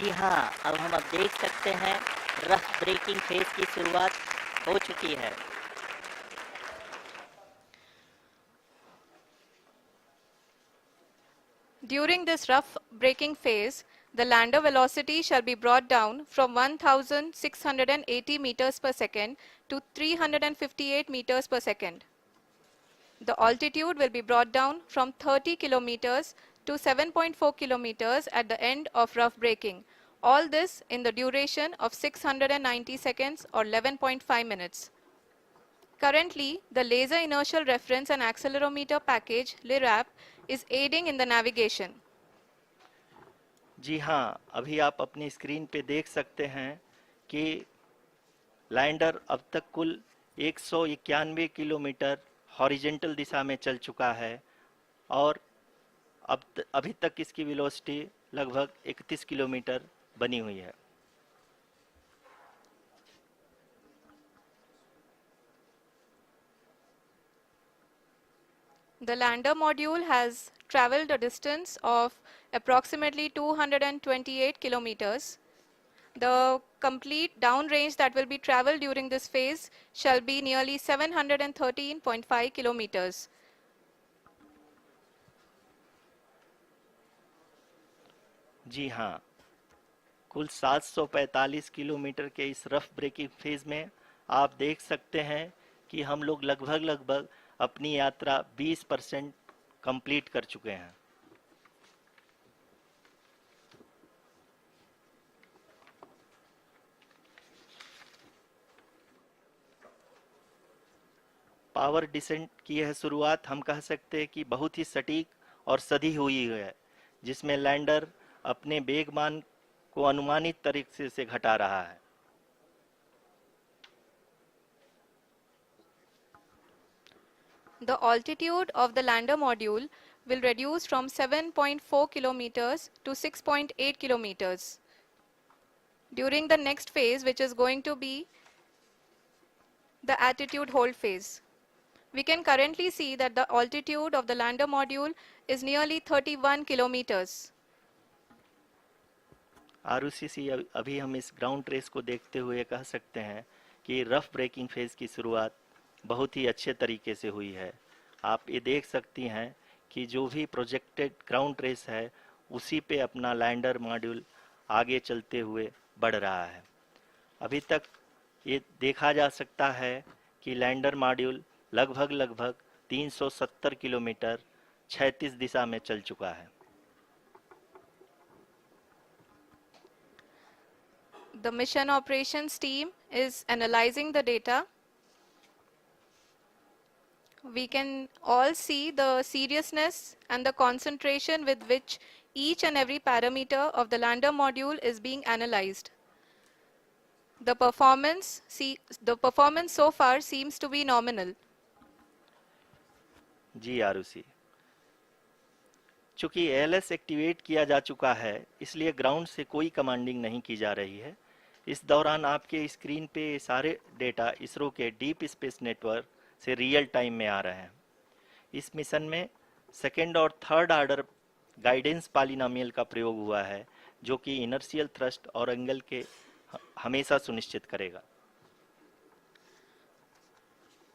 जी हाँ, अब हम देख सकते हैं रफ ब्रेकिंग फेज की शुरुआत हो चुकी है। During this rough braking phase, the lander velocity shall be brought down from 1680 meters per second to 358 meters per second. The altitude will be brought down from 30 kilometers to 7.4 kilometers at the end of rough braking. All this in the duration of 690 seconds or 11.5 minutes. Currently, the Laser Inertial Reference and Accelerometer package (LIRAP) is aiding in the navigation. जी हाँ, अभी आप अपनी screen पे देख सकते हैं कि lander अब तक कुल 191 किलोमीटर हॉरिजेंटल दिशा में चल चुका है और अभी तक इसकी वेलोसिटी लगभग 31 किलोमीटर बनी हुई है। The lander module has traveled a distance of approximately 228 kilometers. The complete downrange that will be traveled during this phase shall be nearly 713.5 kilometers. जी हाँ, कुल 745 किलोमीटर के इस रफ ब्रेकिंग फेज में आप देख सकते हैं कि हम लोग लगभग अपनी यात्रा 20% कंप्लीट कर चुके हैं। पावर डिसेंट की यह शुरुआत हम कह सकते हैं कि बहुत ही सटीक और सधी हुई है, जिसमें लैंडर अपने वेगमान को अनुमानित तरीके से घटा रहा है। The altitude of the lander module will reduce from 7.4 kilometers to 6.8 kilometers. During the next phase, which is going to be the attitude hold phase. We can currently see that the altitude of the lander module is nearly 31 kilometers. Arushi अभी हम इस ground trace को देखते हुए कह सकते हैं कि रफ ब्रेकिंग फेज की शुरुआत बहुत ही अच्छे तरीके से हुई है। आप ये देख सकती हैं कि जो भी प्रोजेक्टेड ग्राउंड ट्रेस है उसी पे अपना लैंडर मॉड्यूल आगे चलते हुए बढ़ रहा है। अभी तक ये देखा जा सकता है कि लैंडर मॉड्यूल लगभग 370 किलोमीटर क्षैतिज दिशा में चल चुका है। The mission operations team is analyzing the data. We can all see the seriousness and the concentration with which each and every parameter of the lander module is being analyzed. The performance so far seems to be nominal. जी आरुषि, चूंकि ALS activate किया जा चुका है इसलिए ground से कोई commanding नहीं की जा रही है। इस दौरान आपके स्क्रीन पे सारे डेटा इसरो के डीप स्पेस नेटवर्क से रियल टाइम में आ रहे हैं। इस मिशन में सेकेंड और थर्ड ऑर्डर गाइडेंस पॉलिनोमियल का प्रयोग हुआ है, जो कि इनर्शियल थ्रस्ट और एंगल के हमेशा सुनिश्चित करेगा।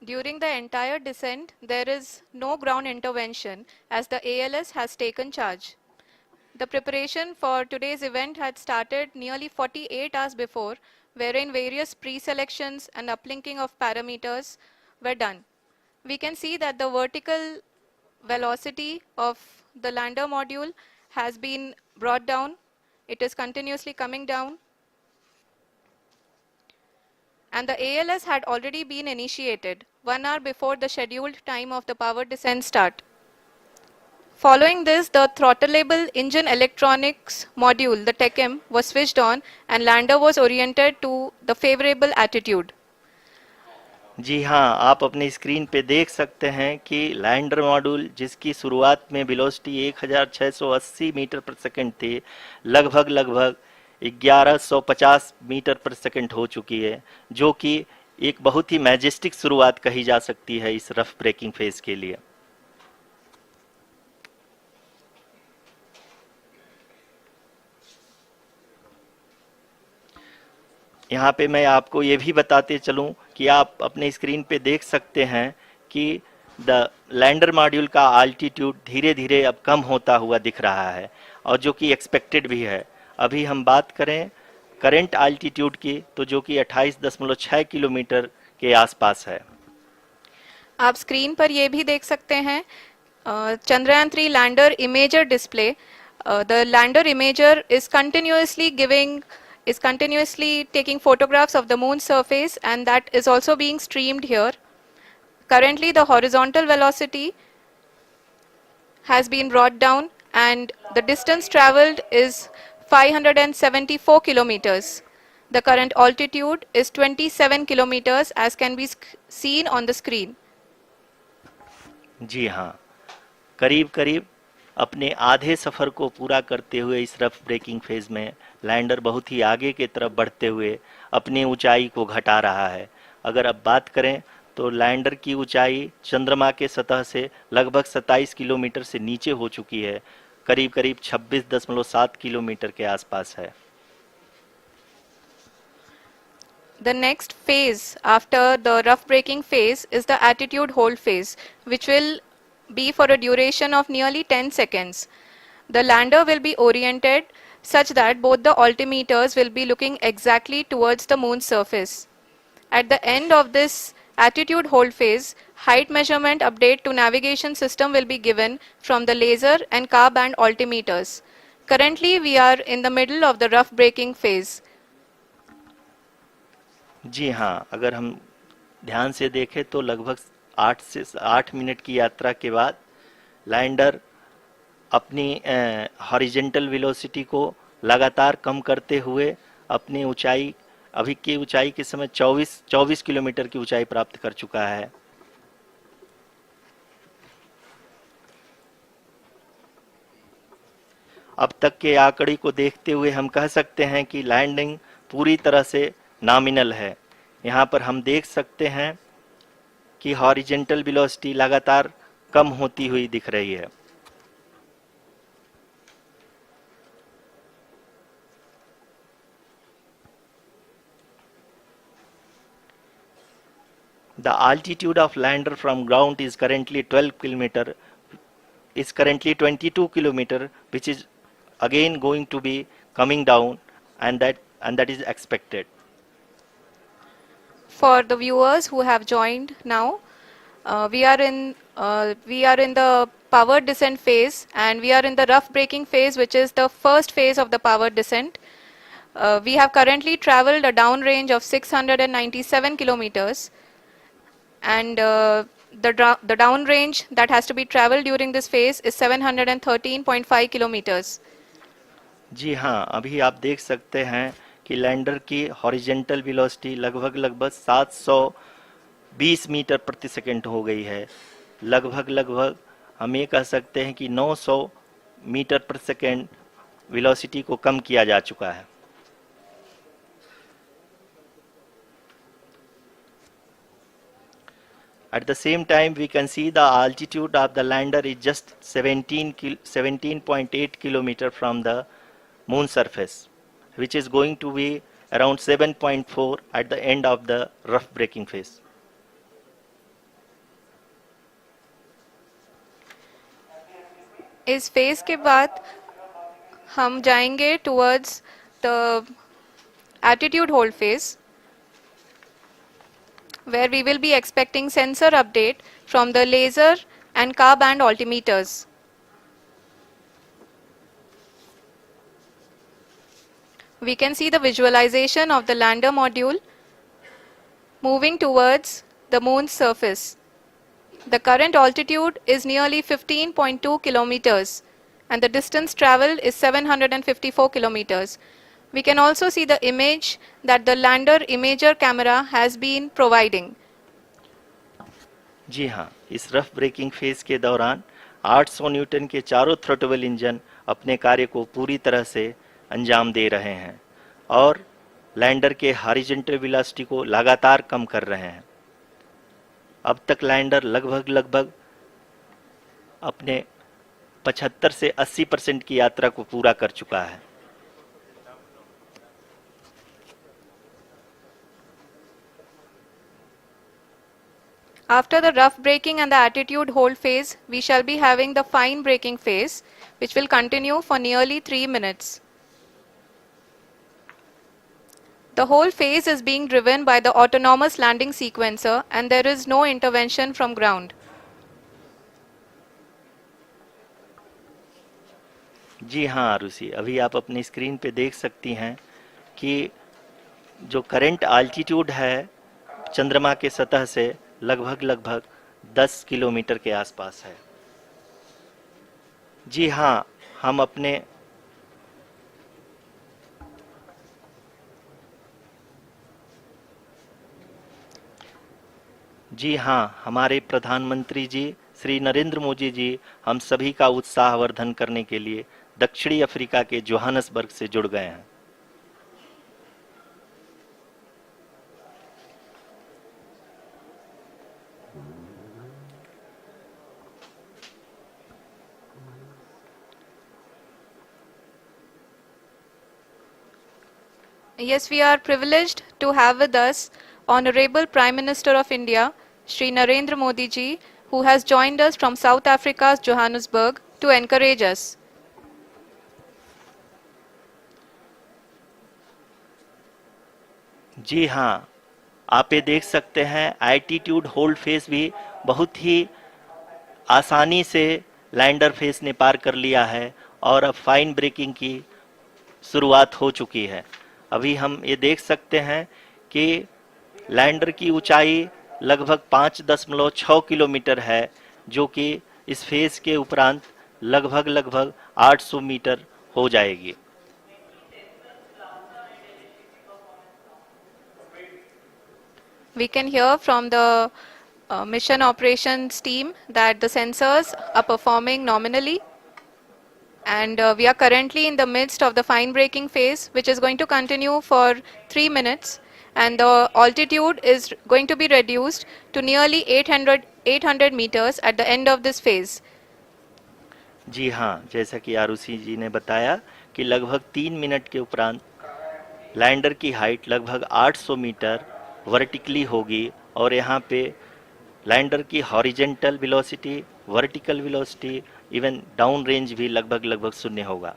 During the entire descent, there is no ground intervention as the ALS has taken charge. The preparation for today's event had started nearly 48 hours before, wherein various pre-selections and uplinking of parameters were done. We can see that the vertical velocity of the lander module has been brought down. It is continuously coming down. And the ALS had already been initiated 1 hour before the scheduled time of the power descent start. Following this, the throttleable engine electronics module, the TECM, was switched on and lander was oriented to the favorable attitude. जी हाँ, आप अपनी screen पे देख सकते हैं कि lander module जिसकी शुरुआत में वेलोसिटी 1680 मीटर पर सेकंड थी, लगभग 1150 मीटर पर सेकंड हो चुकी है, जो कि एक बहुत ही मैजेस्टिक शुरुआत कही जा सकती है इस रफ ब्रेकिंग फेज के लिए। यहाँ पे मैं आपको ये भी बताते चलूँ कि आप अपने स्क्रीन पे देख सकते हैं कि द लैंडर मॉड्यूल का आल्टीट्यूड धीरे धीरे अब कम होता हुआ दिख रहा है, और जो कि एक्सपेक्टेड भी है। अभी हम बात करें करंट आल्टीट्यूड की, तो जो कि 28.6 किलोमीटर के आसपास है। आप स्क्रीन पर ये भी देख सकते हैं Chandrayaan 3 lander imager display. The lander imager is continuously taking photographs of the moon surface, and that is also being streamed here. Currently the horizontal velocity has been brought down and the distance traveled is 574 kilometers. The current altitude is 27 kilometers as can be seen on the screen. जी हाँ, करीब करीब अपने आधे सफ़र को पूरा करते हुए इस रफ ब्रेकिंग फेज में लैंडर बहुत ही आगे की तरफ बढ़ते हुए अपनी ऊंचाई को घटा रहा है। अगर अब बात करें तो लैंडर की ऊंचाई चंद्रमा के सतह से लगभग 27 किलोमीटर से नीचे हो चुकी है, करीब करीब 26.7 किलोमीटर के आसपास है। The next phase after the rough braking phase is the attitude hold phase, which will be for a duration of nearly 10 seconds. The lander will be oriented such that both the altimeters will be looking exactly towards the moon's surface. At the end of this attitude hold phase, height measurement update to navigation system will be given from the laser and car band altimeters. Currently, we are in the middle of the rough braking phase. जी हाँ, अगर हम ध्यान से देखें तो लगभग 8 minute की यात्रा के बाद लैंडर अपनी हॉरिजेंटल वेलोसिटी को लगातार कम करते हुए अपनी ऊंचाई, अभी की ऊंचाई के समय 24 किलोमीटर की ऊंचाई प्राप्त कर चुका है। अब तक के आंकड़े को देखते हुए हम कह सकते हैं कि लैंडिंग पूरी तरह से नॉमिनल है। यहाँ पर हम देख सकते हैं कि हॉरिजेंटल वेलोसिटी लगातार कम होती हुई दिख रही है। The altitude of lander from ground is currently 22 kilometer, which is again going to be coming down, and that is expected. For the viewers who have joined now, we are in the power descent phase, and we are in the rough braking phase, which is the first phase of the power descent. We have currently traveled a downrange of 697 kilometers, and the downrange that has to be traveled during this phase is 713.5 kilometers. जी हाँ, अभी आप देख सकते हैं कि lander की horizontal velocity लगभग 720 metre प्रति सेकंड हो गई है। लगभग हम ये कह सकते हैं कि 900 मीटर प्रति सेकंड वेलोसिटी को कम किया जा चुका है। At the same time, we can see the altitude of the lander is just 17.8 kilometer from the moon surface, which is going to be around 7.4 at the end of the rough braking phase. इस phase के बाद हम जाएंगे towards the attitude hold phase, where we will be expecting sensor update from the laser and car band altimeters. We can see the visualization of the lander module moving towards the moon's surface. The current altitude is nearly 15.2 kilometers and the distance traveled is 754 kilometers. We can also see the image that the lander imager camera has been providing. जी हाँ, इस rough breaking phase के दौरान 800 Newton के चारों throttle engine अपने कार्य को पूरी तरह से अंजाम दे रहे हैं और लैंडर के हॉरिजॉन्टल वेलोसिटी को लगातार कम कर रहे हैं। अब तक लैंडर लगभग अपने 75 से 80% की यात्रा को पूरा कर चुका है। After the rough braking and the attitude hold phase, we shall be having the fine braking phase, which will continue for nearly 3 minutes. The whole phase is being driven by the autonomous landing sequencer and there is no intervention from ground. जी हाँ आरुषि, अभी आप अपनी screen पे देख सकती हैं कि जो करंट आल्टीट्यूड है चंद्रमा के सतह से लगभग 10 किलोमीटर के आसपास है। जी हाँ, हम अपने जी हाँ, हमारे प्रधानमंत्री जी श्री नरेंद्र मोदी जी हम सभी का उत्साहवर्धन करने के लिए दक्षिणी अफ्रीका के जोहानसबर्ग से जुड़ गए हैं। Yes, we are privileged to have with us Honorable Prime Minister of India, Shri Narendra Modi ji, who has joined us from South Africa's Johannesburg to encourage us. जी हाँ, आप ये देख सकते हैं एल्टीट्यूड होल्ड फेस भी बहुत ही आसानी से लैंडर फेस ने पार कर लिया है और अब फाइन ब्रेकिंग की शुरुआत हो चुकी है। अभी हम ये देख सकते हैं कि लैंडर की ऊंचाई लगभग 5.6 किलोमीटर है, जो कि इस फेस के उपरांत लगभग 800 मीटर हो जाएगी। We can hear from the mission operations team that the sensors are performing nominally and we are currently in the midst of the fine braking phase, which is going to continue for 3 minutes and the altitude is going to be reduced to nearly 800 meters at the end of this phase. जी हाँ, जैसा कि आरुषि जी ने बताया कि लगभग 3 minute के उपरांत lander की हाइट लगभग 800 मीटर वर्टिकली होगी और यहाँ पे लैंडर की horizontal velocity, vertical velocity, even down range भी लगभग शून्य होगा।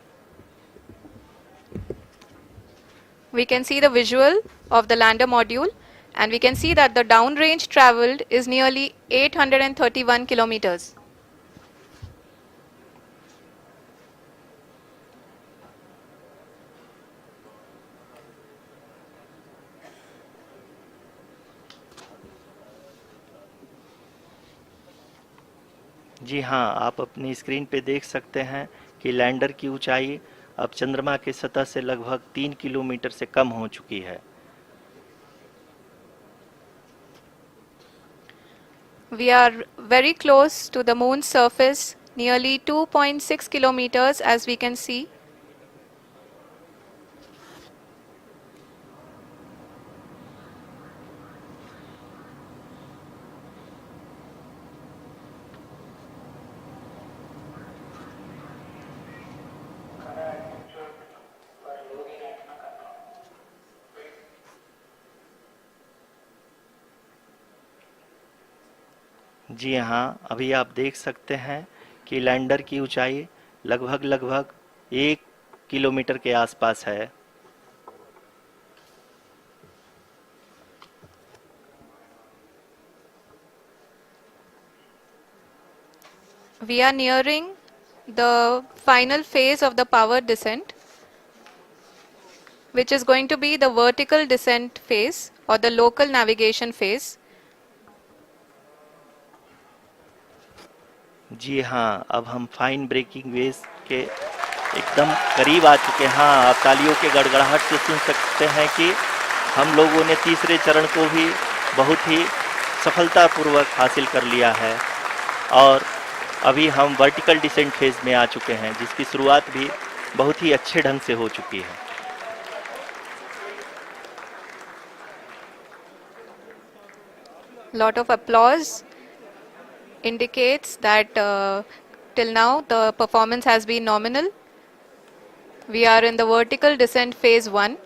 We can see the visual of the lander module and we can see that the down range traveled is nearly 831 kilometers. जी हाँ, आप अपनी स्क्रीन पे देख सकते हैं कि लैंडर की ऊंचाई अब चंद्रमा की सतह से लगभग 3 किलोमीटर से कम हो चुकी है। We are very close to the moon's surface, nearly 2.6 kilometers as we can see. जी हाँ, अभी आप देख सकते हैं कि लैंडर की ऊंचाई लगभग 1 किलोमीटर के आसपास है। We are nearing the final phase of the power descent, which is going to be the vertical descent phase or the local navigation phase. जी हाँ, अब हम फाइन ब्रेकिंग वेव के एकदम करीब आ चुके हैं। हाँ, आप तालियों के गड़गड़ाहट से सुन सकते हैं कि हम लोगों ने तीसरे चरण को भी बहुत ही सफलतापूर्वक हासिल कर लिया है और अभी हम वर्टिकल डिसेंट फेज में आ चुके हैं, जिसकी शुरुआत भी बहुत ही अच्छे ढंग से हो चुकी है। Lot of applause indicates that till now the performance has been nominal. We are in the vertical descent phase 1.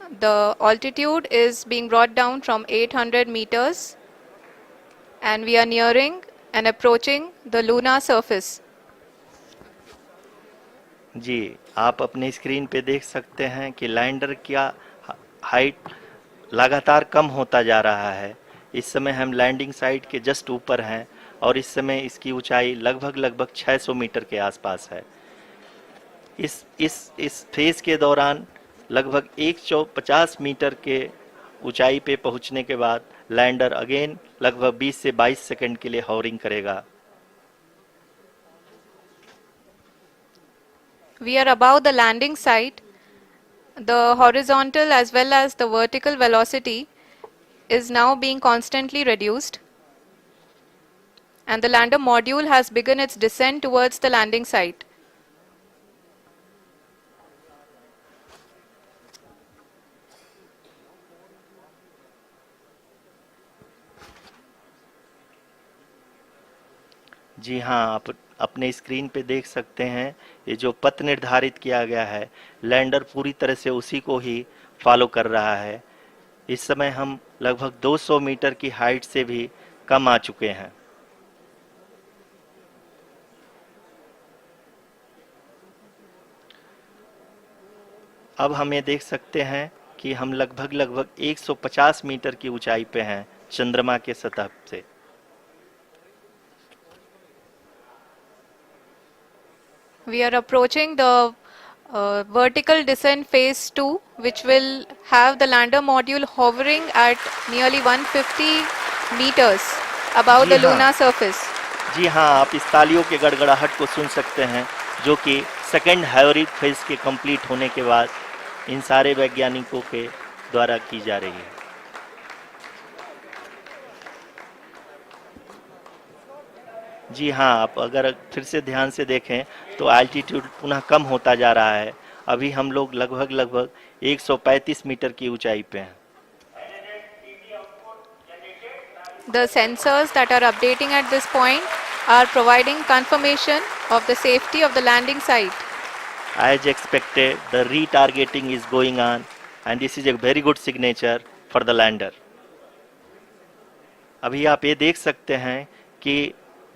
The altitude is being brought down from 800 meters and we are nearing and approaching the lunar surface. जी, आप अपने screen पे देख सकते हैं कि lander का height लगातार कम होता जा रहा है। इस समय हम लैंडिंग साइट के जस्ट ऊपर हैं और इस समय इसकी ऊंचाई लगभग 600 मीटर के आसपास है। इस फेज के दौरान लगभग 150 मीटर के ऊंचाई पे पहुंचने के बाद लैंडर अगेन लगभग 20 से 22 सेकंड के लिए हॉवरिंग करेगा। We are above the landing site. The horizontal as well as the vertical velocity is now being constantly reduced. And the lander module has begun its descent towards the landing site. जी हाँ, आप अपने screen पे देख सकते हैं ये जो पथ निर्धारित किया गया है, लैंडर पूरी तरह से उसी को ही फॉलो कर रहा है। इस समय हम लगभग 200 मीटर की हाइट से भी कम आ चुके हैं। अब हम ये देख सकते हैं कि हम लगभग 150 मीटर की ऊंचाई पे हैं चंद्रमा के सतह से। We are approaching the vertical descent phase 2, which will have the lander module hovering at nearly 150 meters above the lunar surface. जी हाँ, आप इस तालियों के गड़गड़ाहट को सुन सकते हैं जो कि सेकंड हाइब्रिड फेज के कंप्लीट होने के बाद इन सारे वैज्ञानिकों के द्वारा की जा रही है। जी हाँ, आप अगर फिर से ध्यान से देखें तो एल्टीट्यूड पुनः कम होता जा रहा है। अभी हम लोग लगभग 135 मीटर की ऊंचाई पे हैं। The sensors that are updating at this point are providing confirmation of the safety of the landing site. As expected, the retargeting is going on and this is a very good signature for the lander. अभी आप ये देख सकते हैं कि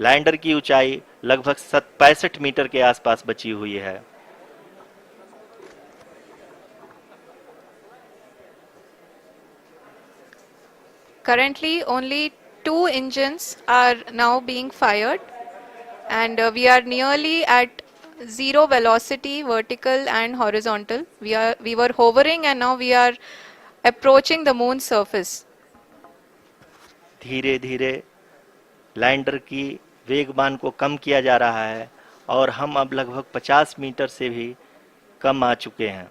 lander की ऊंचाई लगभग 65 मीटर के आसपास बची हुई है। Currently, only 2 engines are now being fired, and we are nearly at zero velocity, vertical and horizontal. We were hovering, and now we are approaching the moon's surface. धीरे धीरे लैंडर की वेगमान को कम किया जा रहा है और हम अब लगभग 50 मीटर से भी कम आ चुके हैं।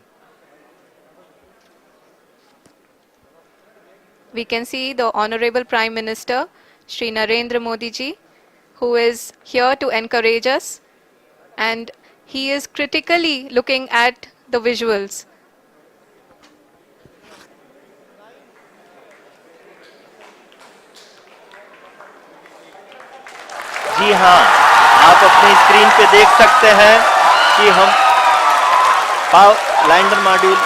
We can see the Honorable Prime Minister, Shri Narendra Modi ji, who is here to encourage us, and he is critically looking at the visuals. जी हाँ, आप अपनी स्क्रीन पे देख सकते हैं कि हम lander module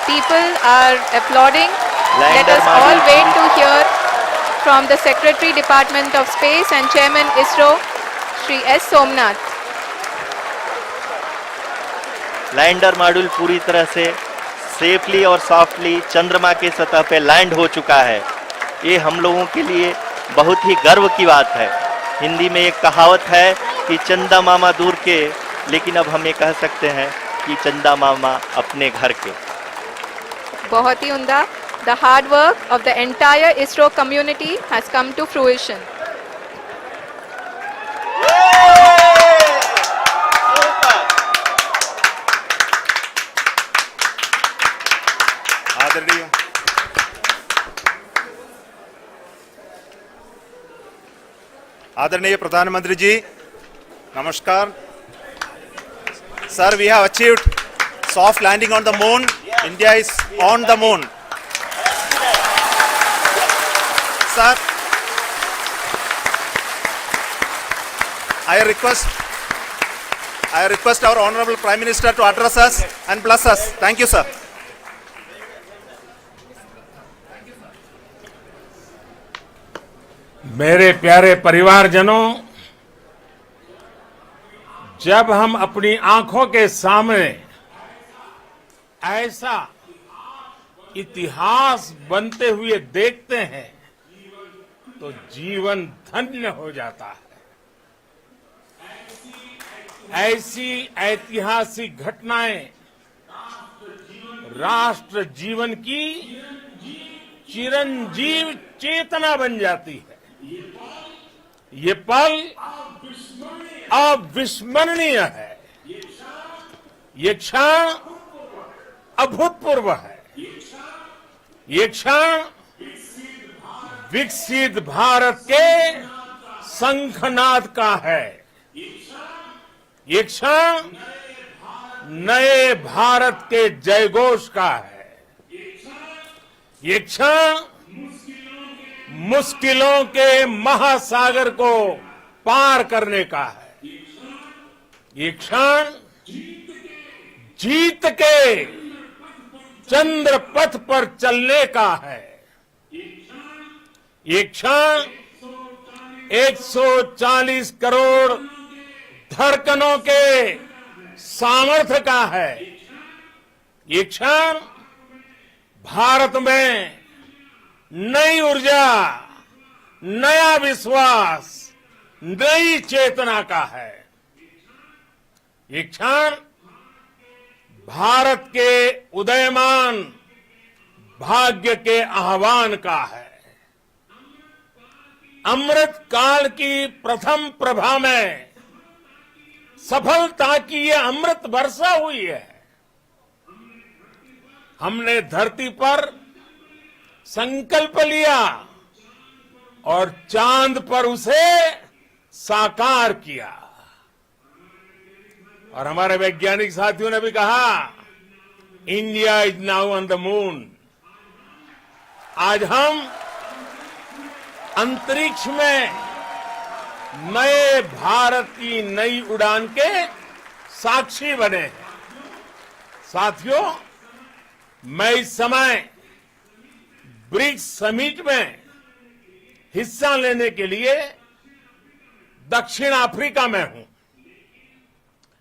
People are applauding. Let us all wait to hear from the Secretary Department of Space and Chairman ISRO, Shri S. Somnath. Lander module पूरी तरह से सेफली और सॉफ्टली चंद्रमा के सतह पे लैंड हो चुका है। ये हम लोगों के लिए बहुत ही गर्व की बात है। हिंदी में एक कहावत है कि चंदा मामा दूर के, लेकिन अब हम ये कह सकते हैं कि चंदा मामा अपने घर के। बहुत ही उम्दा. The hard work of the entire ISRO community has come to fruition. आदरणीय आदरणीय प्रधानमंत्री जी, नमस्कार. Sir, we have achieved soft landing on the moon. India is on the moon. Sir, I request I request our Honorable Prime Minister to address us and bless us. Thank you, sir. मेरे प्यारे परिवारजनों, जब हम अपनी आंखों के सामने ऐसा इतिहास बनते हुए देखते हैं तो जीवन धन्य हो जाता है। ऐसी ऐतिहासिक घटनाएं राष्ट्र जीवन की चिरंजीव चेतना बन जाती है। ये पल अविस्मरणीय है। ये क्षण अभूतपूर्व है। ये क्षण विकसित भारत के शंखनाद का है। ये क्षण नए भारत के जयघोष का है। ये क्षण मुश्किलों के महासागर को पार करने का है। ये क्षण जीत के चंद्र पथ पर चलने का है। ये क्षण 140 करोड़ धड़कनों के सामर्थ्य का है। ये क्षण भारत में नई ऊर्जा, नया विश्वास, नई चेतना का है। ये क्षण भारत के उदयमान भाग्य के आह्वान का है। अमृत काल की प्रथम प्रभा में सफलता की ये अमृत वर्षा हुई है। हमने धरती पर संकल्प लिया और चांद पर उसे साकार किया। और हमारे वैज्ञानिक साथियों ने भी कहा, India is now on the moon. आज हम अंतरिक्ष में नए भारत की नई उड़ान के साक्षी बने हैं। साथियों, मैं इस समय ब्रिक्स समिट में हिस्सा लेने के लिए दक्षिण अफ्रीका में हूं,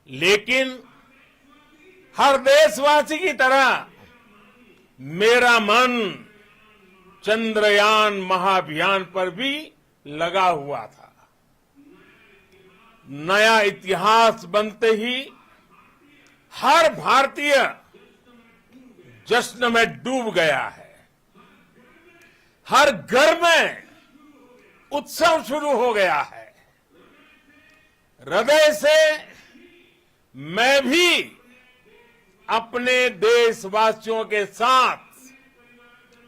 लेकिन हर देशवासी की तरह मेरा मन चंद्रयान महाअभियान पर भी लगा हुआ था। नया इतिहास बनते ही हर भारतीय जश्न में डूब गया है। हर घर में उत्सव शुरू हो गया है। हृदय से मैं भी अपने देशवासियों के साथ,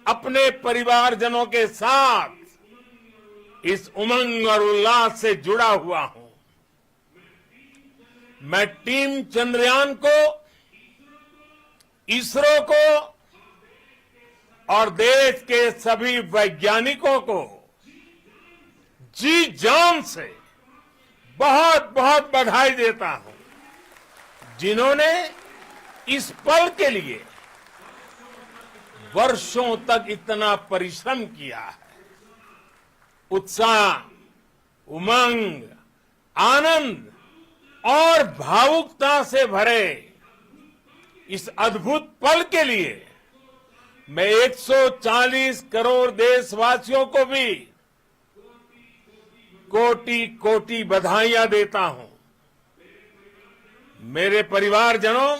अपने परिवारजनों के साथ इस उमंग और उल्लास से जुड़ा हुआ हूं। मैं टीम चंद्रयान को, इसरो को और देश के सभी वैज्ञानिकों को जी जान से बहुत बहुत बधाई देता हूं, जिन्होंने इस पल के लिए वर्षों तक इतना परिश्रम किया है। उत्साह, उमंग, आनंद और भावुकता से भरे इस अद्भुत पल के लिए मैं 140 करोड़ देशवासियों को भी कोटि कोटि बधाइयां देता हूं। मेरे परिवारजनों,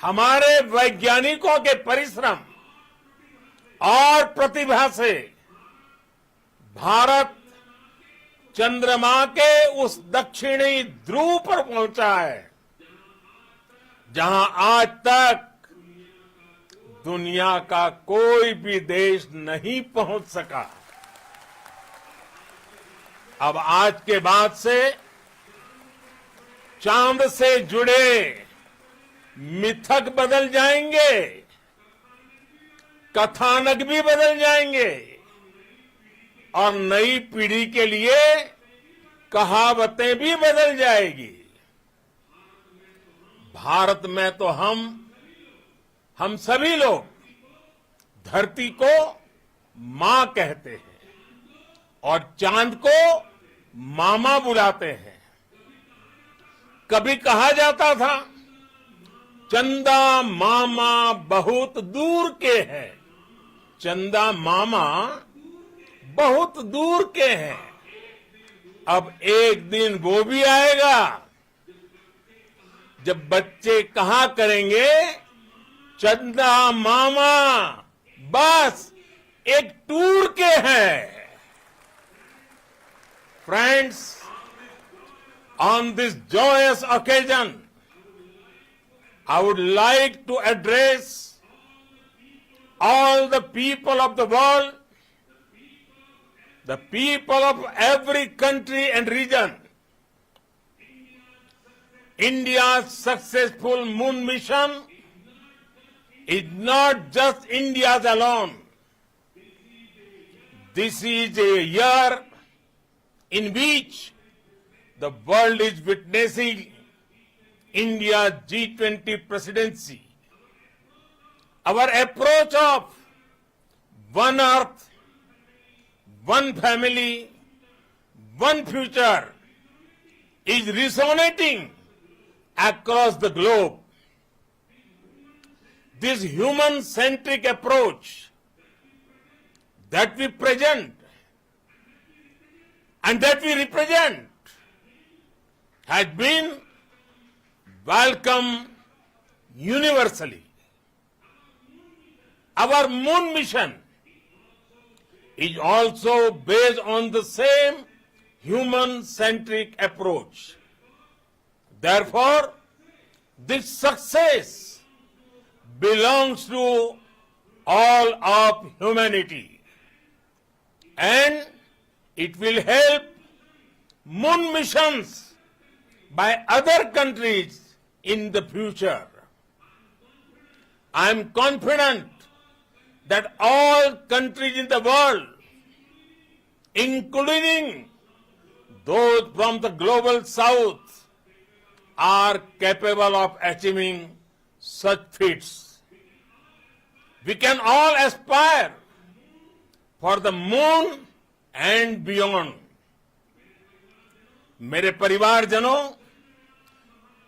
हमारे वैज्ञानिकों के परिश्रम और प्रतिभा से भारत चंद्रमा के उस दक्षिणी ध्रुव पर पहुंचा है, जहां आज तक दुनिया का कोई भी देश नहीं पहुंच सका। अब आज के बाद से चांद से जुड़े मिथक बदल जाएंगे, कथानक भी बदल जाएंगे और नई पीढ़ी के लिए कहावतें भी बदल जाएगी। भारत में तो हम सभी लोग धरती को मां कहते हैं और चांद को मामा बुलाते हैं। कभी कहा जाता था चंदा मामा बहुत दूर के हैं, चंदा मामा बहुत दूर के हैं। अब एक दिन वो भी आएगा जब बच्चे कहा करेंगे चंदा मामा बस एक टूर के हैं। Friends, on this joyous occasion, I would like to address all the people of the world, the people of every country and region. India's successful moon mission is not just India's alone. This is a year in which the world is witnessing India's G20 presidency. Our approach of one earth, one family, one future is resonating across the globe. This human-centric approach that we present and that we represent has been welcomed universally. Our moon mission is also based on the same human-centric approach. Therefore, this success belongs to all of humanity, and it will help moon missions by other countries in the future. I am confident that all countries in the world, including those from the global south, are capable of achieving such feats. We can all aspire for the moon and beyond. मेरे परिवारजनों,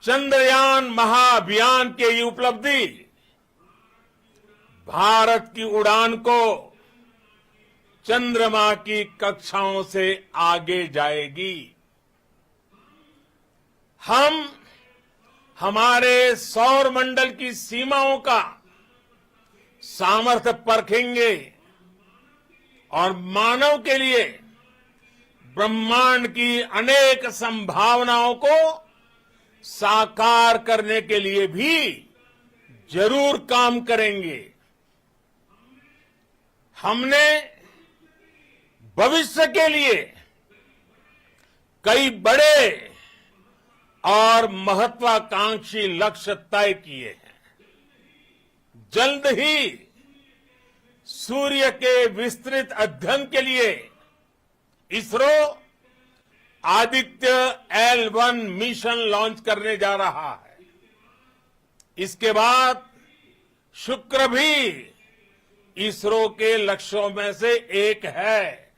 चंद्रयान महाअभियान की ये उपलब्धि भारत की उड़ान को चंद्रमा की कक्षाओं से आगे जाएगी। हम हमारे सौर मंडल की सीमाओं का सामर्थ्य परखेंगे और मानव के लिए ब्रह्मांड की अनेक संभावनाओं को साकार करने के लिए भी जरूर काम करेंगे। हमने भविष्य के लिए कई बड़े और महत्वाकांक्षी लक्ष्य तय किए हैं। जल्द ही सूर्य के विस्तृत अध्ययन के लिए ISRO Aditya L1 mission launch करने जा रहा है। इसके बाद शुक्र भी इसरो के लक्ष्यों में से एक है।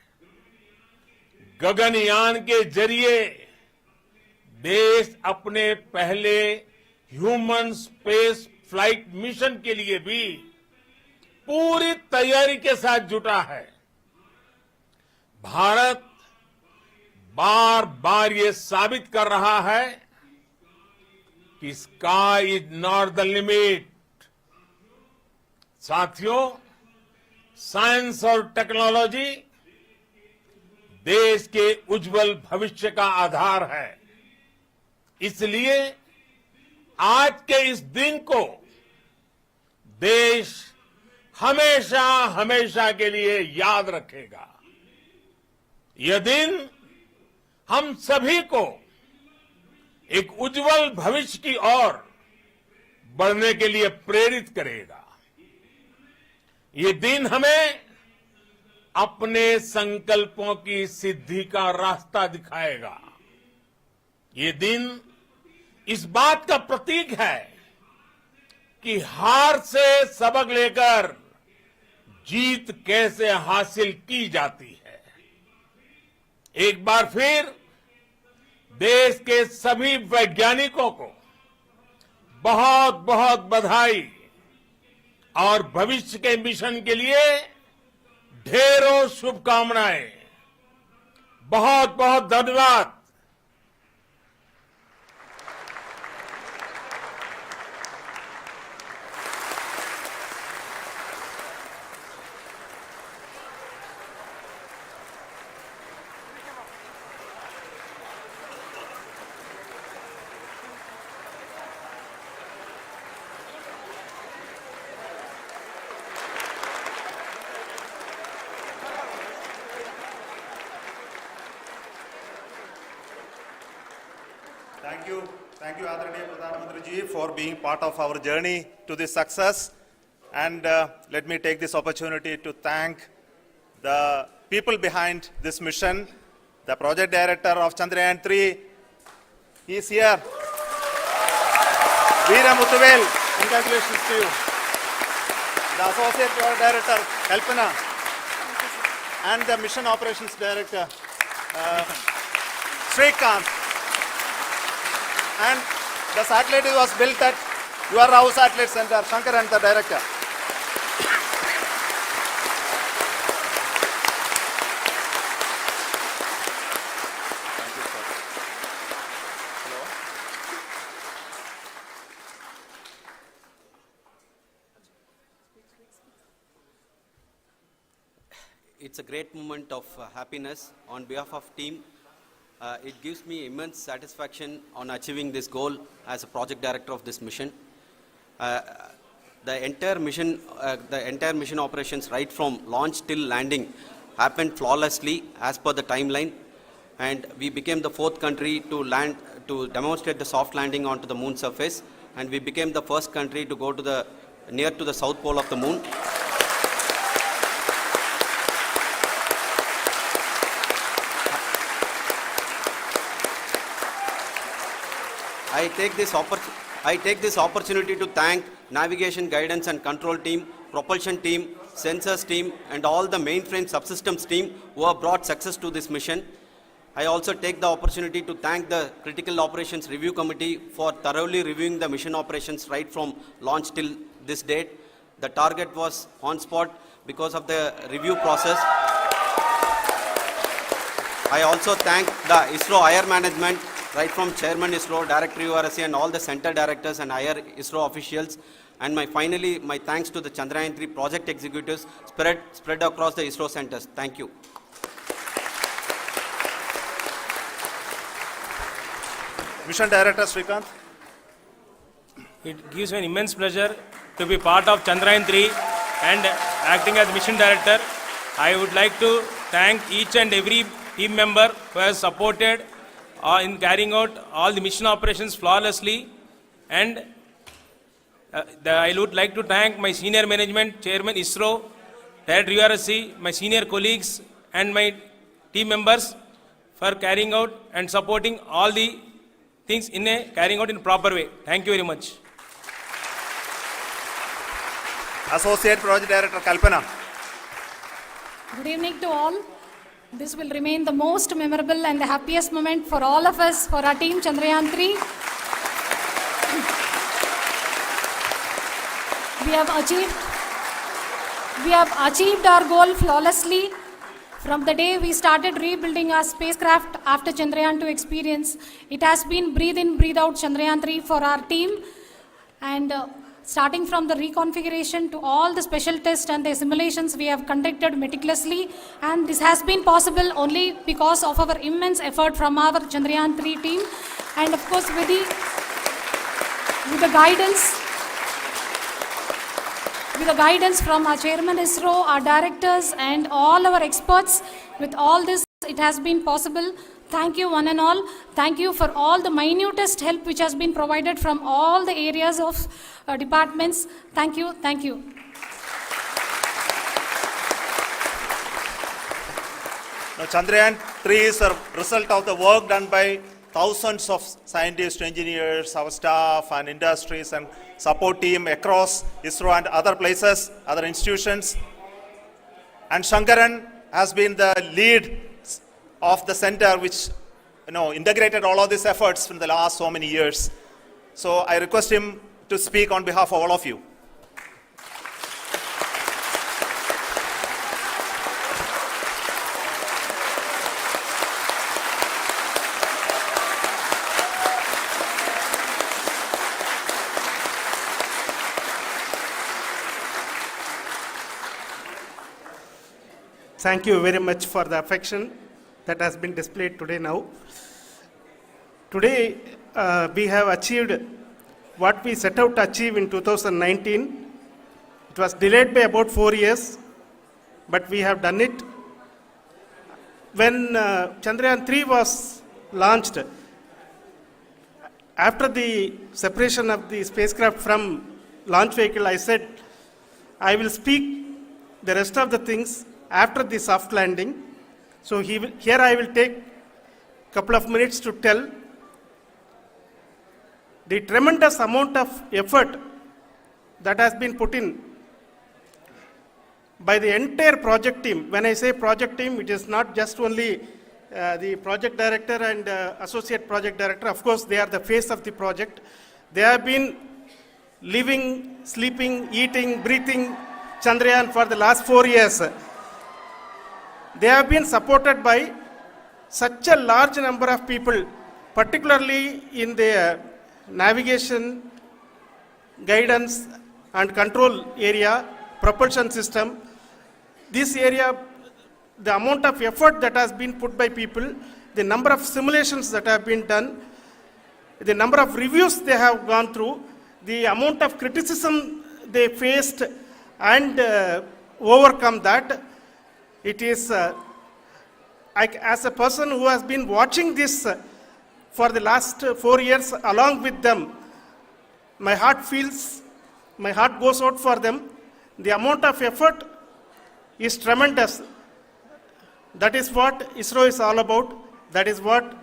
गगनयान के जरिए देश अपने पहले ह्यूमन स्पेस फ्लाइट मिशन के लिए भी पूरी तैयारी के साथ जुटा है। भारत बार बार ये साबित कर रहा है कि sky is not the limit. साथियों, साइंस और टेक्नोलॉजी देश के उज्जवल भविष्य का आधार है। इसलिए आज के इस दिन को देश हमेशा हमेशा के लिए याद रखेगा। यह दिन हम सभी को एक उज्जवल भविष्य की ओर बढ़ने के लिए प्रेरित करेगा। ये दिन हमें अपने संकल्पों की सिद्धि का रास्ता दिखाएगा। ये दिन इस बात का प्रतीक है कि हार से सबक लेकर जीत कैसे हासिल की जाती है। एक बार फिर देश के सभी वैज्ञानिकों को बहुत बहुत बधाई और भविष्य के मिशन के लिए ढेरों शुभकामनाएं। बहुत बहुत धन्यवाद। Thank you, Adaraniya Pradhan Mantri ji, for being part of our journey to this success. And let me take this opportunity to thank the people behind this mission, the project director of Chandrayaan 3. He is here. Veera Muthuvel, congratulations to you. The associate project director, Kalpana, and the mission operations director, Srikanth. And the satellite was built at your house satellite center, Shankar and the director. Thank you, sir. Hello. It's a great moment of happiness on behalf of team. It gives me immense satisfaction on achieving this goal as a project director of this mission. The entire mission operations right from launch till landing happened flawlessly as per the timeline, and we became the 4th country to demonstrate the soft landing onto the moon surface, and we became the first country to go to near to the south pole of the moon. I take this opportunity to thank navigation, guidance and control team, propulsion team, sensors team and all the mainframe subsystems team who have brought success to this mission. I also take the opportunity to thank the Critical Operations Review Committee for thoroughly reviewing the mission operations right from launch till this date. The target was on spot because of the review process. I also thank the ISRO higher management, right from Chairman ISRO, Director URSC and all the center directors and higher ISRO officials. And finally, my thanks to the Chandrayaan 3 project executives spread across the ISRO centers. Thank you. Mission Director Srikanth. It gives me an immense pleasure to be part of Chandrayaan 3 and acting as Mission Director. I would like to thank each and every team member who has supported in carrying out all the mission operations flawlessly, and I would like to thank my senior management, Chairman ISRO, Director URSC, my senior colleagues and my team members for carrying out and supporting all the things carrying out in a proper way. Thank you very much. Associate Project Director Kalpana. Good evening to all. This will remain the most memorable and the happiest moment for all of us, for our team Chandrayaan 3. We have achieved our goal flawlessly. From the day we started rebuilding our spacecraft after Chandrayaan 2 experience, it has been breathe in, breathe out Chandrayaan 3 for our team. And starting from the reconfiguration to all the special tests and the simulations we have conducted meticulously, and this has been possible only because of our immense effort from our Chandrayaan 3 team, and of course with the guidance from our Chairman ISRO, our directors and all our experts. With all this, it has been possible. Thank you one and all. Thank you for all the minutest help which has been provided from all the areas of departments. Thank you. Thank you. Now, Chandrayaan 3 is a result of the work done by thousands of scientists, engineers, our staff and industries and support team across ISRO and other places, other institutions. And Shankaran has been the lead of the center which integrated all of these efforts in the last so many years. So I request him to speak on behalf of all of you. Thank you very much for the affection that has been displayed today now. Today, we have achieved what we set out to achieve in 2019. It was delayed by about 4 years, but we have done it. When Chandrayaan 3 was launched, after the separation of the spacecraft from launch vehicle, I said, I will speak the rest of the things after the soft landing. So here I will take a couple of minutes to tell the tremendous amount of effort that has been put in by the entire project team. When I say project team, it is not just only the project director and associate project director. Of course, they are the face of the project. They have been living, sleeping, eating, breathing Chandrayaan for the last 4 years. They have been supported by such a large number of people, particularly in the navigation, guidance and control area, propulsion system. This area, the amount of effort that has been put by people, the number of simulations that have been done, the number of reviews they have gone through, the amount of criticism they faced and overcome that. It is, as a person who has been watching this for the last 4 years along with them, my heart goes out for them. The amount of effort is tremendous. That is what ISRO is all about. That is what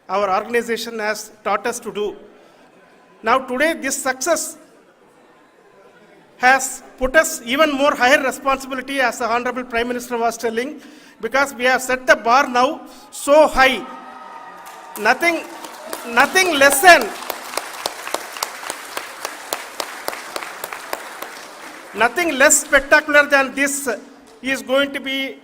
our organization has taught us to do. Now today this success has put us even more higher responsibility, as the Honorable Prime Minister was telling, because we have set the bar now so high. Nothing less spectacular than this is going to be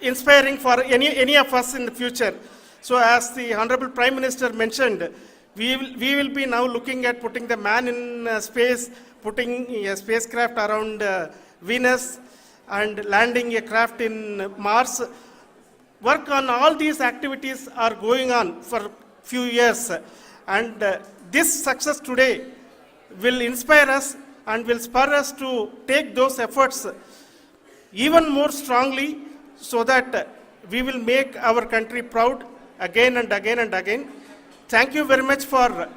inspiring for any of us in the future. So as the Honorable Prime Minister mentioned, we will be now looking at putting the man in space, putting a spacecraft around Venus and landing a craft in Mars. Work on all these activities are going on for a few years, and this success today will inspire us and will spur us to take those efforts even more strongly, so that we will make our country proud again and again and again. Thank you very much for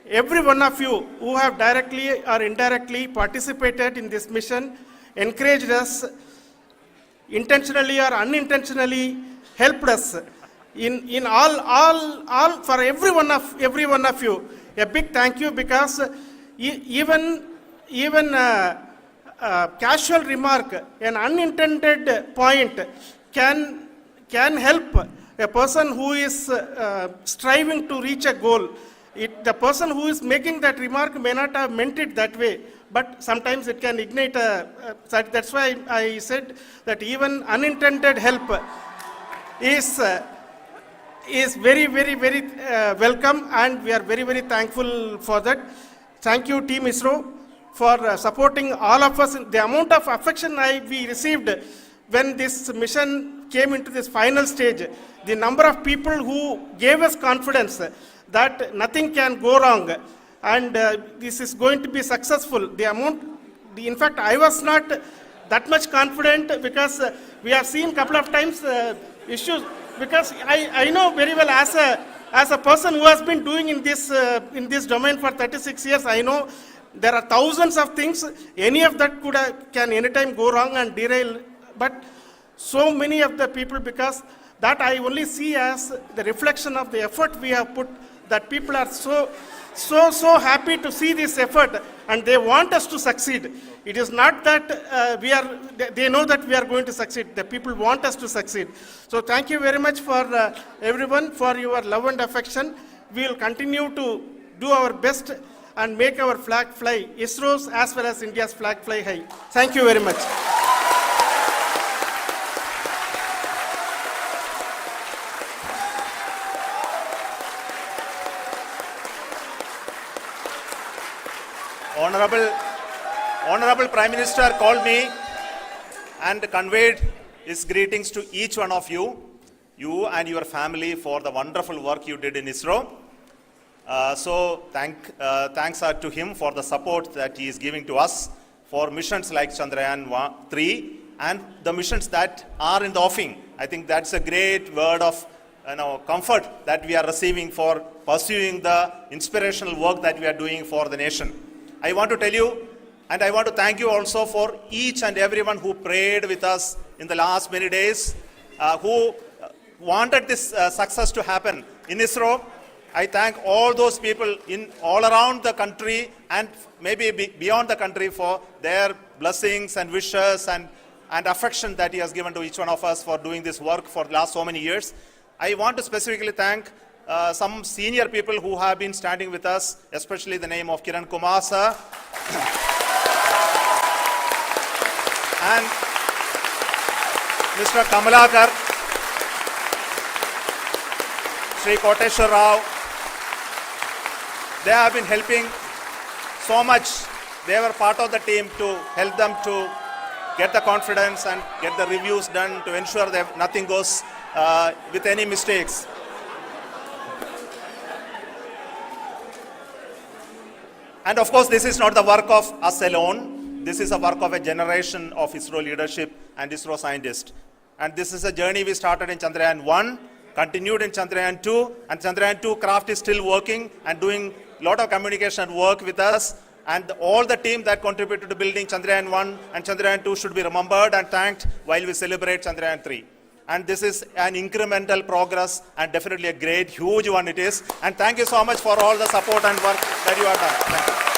every one of you who have directly or indirectly participated in this mission, encouraged us, intentionally or unintentionally helped us in all for every one of you. A big thank you, because even casual remark, an unintended point can help a person who is striving to reach a goal. The person who is making that remark may not have meant it that way, but sometimes it can ignite that's why I said that even unintended help is very, very, very welcome, and we are very, very thankful for that. Thank you, Team ISRO, for supporting all of us. The amount of affection we received when this mission came into this final stage, the number of people who gave us confidence that nothing can go wrong and this is going to be successful. In fact, I was not that much confident, because we have seen a couple of times issues, because I know very well as a person who has been doing in this domain for 36 years, I know there are thousands of things. Any of that can anytime go wrong and derail. But so many of the people, because that I only see as the reflection of the effort we have put, that people are so happy to see this effort and they want us to succeed. It is not that they know that we are going to succeed. The people want us to succeed. So thank you very much for everyone for your love and affection. We will continue to do our best and make our flag fly, ISRO's as well as India's flag fly high. Thank you very much. Honorable Prime Minister called me and conveyed his greetings to each one of you and your family for the wonderful work you did in ISRO. So thanks are to him for the support that he is giving to us for missions like Chandrayaan 3 and the missions that are in the offing. I think that's a great word of comfort that we are receiving for pursuing the inspirational work that we are doing for the nation. I want to tell you, and I want to thank you also for each and everyone who prayed with us in the last many days, who wanted this success to happen in ISRO. I thank all those people all around the country and maybe beyond the country for their blessings and wishes and affection that he has given to each one of us for doing this work for the last so many years. I want to specifically thank some senior people who have been standing with us, especially the name of Kiran Kumar sir and Mr. Kamalakar, Sri Koteshwar Rao. They have been helping so much. They were part of the team to help them to get the confidence and get the reviews done to ensure that nothing goes with any mistakes. And of course, this is not the work of us alone. This is a work of a generation of ISRO leadership and ISRO scientists. And this is a journey we started in Chandrayaan 1, continued in Chandrayaan 2, and Chandrayaan 2 craft is still working and doing a lot of communication work with us. And all the team that contributed to building Chandrayaan 1 and Chandrayaan 2 should be remembered and thanked while we celebrate Chandrayaan 3. And this is an incremental progress and definitely a great, huge one it is. And thank you so much for all the support and work that you have done. Thank you.